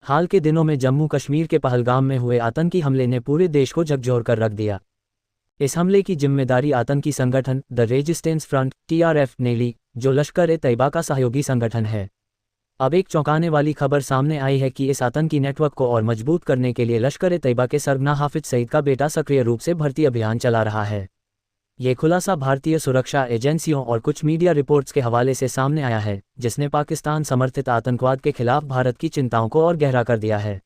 हाल के दिनों में जम्मू कश्मीर के पहलगाम में हुए आतंकी हमले ने पूरे देश को झकझोर कर रख दिया। इस हमले की जिम्मेदारी आतंकी संगठन द रेजिस्टेंस फ्रंट (TRF) ने ली, जो लश्कर-ए-तैयबा का सहयोगी संगठन है। अब एक चौंकाने वाली खबर सामने आई है कि इस आतंकी नेटवर्क को और मजबूत करने के लिए लश्कर-ए-तैयबा के सरगना हाफिज सईद का बेटा सक्रिय रूप से भर्ती अभियान चला रहा है। ये खुलासा भारतीय सुरक्षा एजेंसियों और कुछ मीडिया रिपोर्ट्स के हवाले से सामने आया है, जिसने पाकिस्तान समर्थित आतंकवाद के खिलाफ भारत की चिंताओं को और गहरा कर दिया है।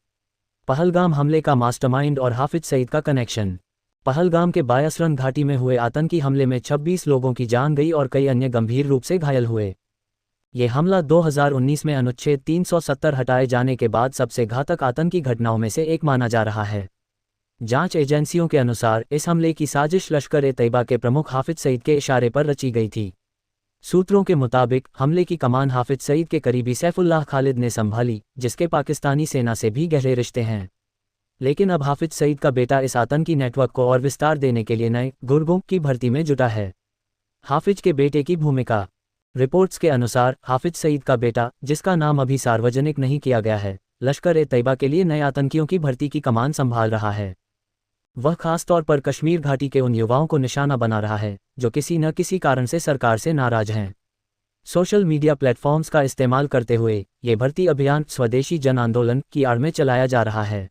पहलगाम हमले का मास्टरमाइंड और हाफिज सईद का कनेक्शन। पहलगाम के बायसरन घाटी में हुए आतंकी हमले में 26 लोगों की जान गई और कई अन्य गंभीर रूप से घायल हुए। ये हमला 2019 में अनुच्छेद 370 हटाए जाने के बाद सबसे घातक आतंकी घटनाओं में से एक माना जा रहा है। जांच एजेंसियों के अनुसार इस हमले की साजिश लश्कर-ए-तैयबा के प्रमुख हाफिज सईद के इशारे पर रची गई थी। सूत्रों के मुताबिक हमले की कमान हाफिज सईद के करीबी सैफुल्लाह खालिद ने संभाली, जिसके पाकिस्तानी सेना से भी गहरे रिश्ते हैं। लेकिन अब हाफिज सईद का बेटा इस आतंकी नेटवर्क को और विस्तार देने के लिए नए गुर्गों की भर्ती में जुटा है। हाफिज के बेटे की भूमिका। रिपोर्ट्स के अनुसार हाफिज सईद का बेटा, जिसका नाम अभी सार्वजनिक नहीं किया गया है, लश्कर-ए-तैयबा के लिए नए आतंकियों की भर्ती की कमान संभाल रहा है। वह खासतौर पर कश्मीर घाटी के उन युवाओं को निशाना बना रहा है जो किसी न किसी कारण से सरकार से नाराज हैं। सोशल मीडिया प्लेटफॉर्म्स का इस्तेमाल करते हुए ये भर्ती अभियान स्वदेशी जन आंदोलन की आड़ में चलाया जा रहा है।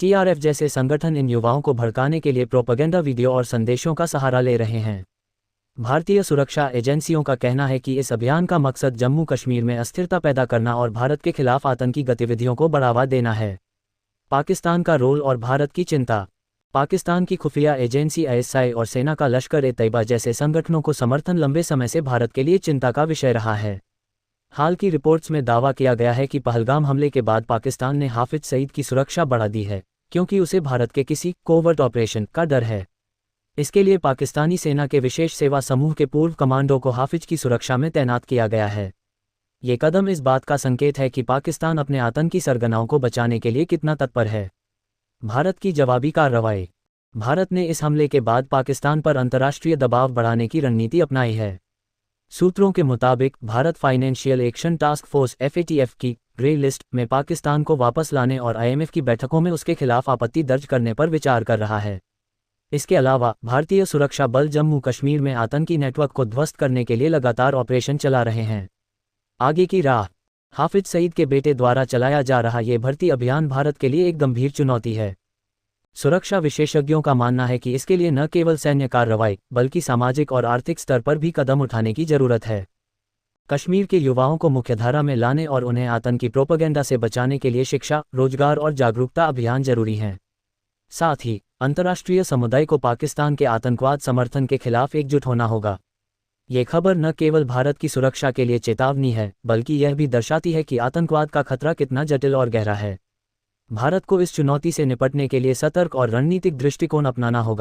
TRF जैसे संगठन इन युवाओं को भड़काने के लिए प्रोपेगेंडा वीडियो और संदेशों का सहारा ले रहे हैं। भारतीय सुरक्षा एजेंसियों का कहना है कि इस अभियान का मकसद जम्मू कश्मीर में अस्थिरता पैदा करना और भारत के खिलाफ आतंकी गतिविधियों को बढ़ावा देना है। पाकिस्तान का रोल और भारत की चिंता। पाकिस्तान की खुफिया एजेंसी ISI और सेना का लश्कर-ए-तैयबा जैसे संगठनों को समर्थन लंबे समय से भारत के लिए चिंता का विषय रहा है। हाल की रिपोर्ट्स में दावा किया गया है कि पहलगाम हमले के बाद पाकिस्तान ने हाफिज सईद की सुरक्षा बढ़ा दी है, क्योंकि उसे भारत के किसी कोवर्ट ऑपरेशन का डर है। इसके लिए पाकिस्तानी सेना के विशेष सेवा समूह के पूर्व कमांडो को हाफिज की सुरक्षा में तैनात किया गया है। ये कदम इस बात का संकेत है कि पाकिस्तान अपने आतंकी सरगनाओं को बचाने के लिए कितना तत्पर है। भारत की जवाबी कार्रवाई। भारत ने इस हमले के बाद पाकिस्तान पर अंतर्राष्ट्रीय दबाव बढ़ाने की रणनीति अपनाई है। सूत्रों के मुताबिक Bharat financial action task force (FATF) की ग्रे लिस्ट में पाकिस्तान को वापस लाने और IMF की बैठकों में उसके खिलाफ आपत्ति दर्ज करने पर विचार कर रहा है। इसके अलावा भारतीय सुरक्षा बल जम्मू कश्मीर में आतंकी नेटवर्क को ध्वस्त करने के लिए लगातार ऑपरेशन चला रहे हैं। आगे की राह। हाफिज सईद के बेटे द्वारा चलाया जा रहा ये भर्ती अभियान भारत के लिए एक गंभीर चुनौती है। सुरक्षा विशेषज्ञों का मानना है कि इसके लिए न केवल सैन्य कार्रवाई बल्कि सामाजिक और आर्थिक स्तर पर भी कदम उठाने की जरूरत है। कश्मीर के युवाओं को मुख्यधारा में लाने और उन्हें आतंकी प्रोपेगेंडा से बचाने के लिए शिक्षा, रोजगार और जागरूकता अभियान जरूरी हैं। साथ ही अंतर्राष्ट्रीय समुदाय को पाकिस्तान के आतंकवाद समर्थन के खिलाफ एकजुट होना होगा। ये खबर न केवल भारत की सुरक्षा के लिए चेतावनी है, बल्कि यह भी दर्शाती है कि आतंकवाद का खतरा कितना जटिल और गहरा है। भारत को इस चुनौती से निपटने के लिए सतर्क और रणनीतिक दृष्टिकोण अपनाना होगा।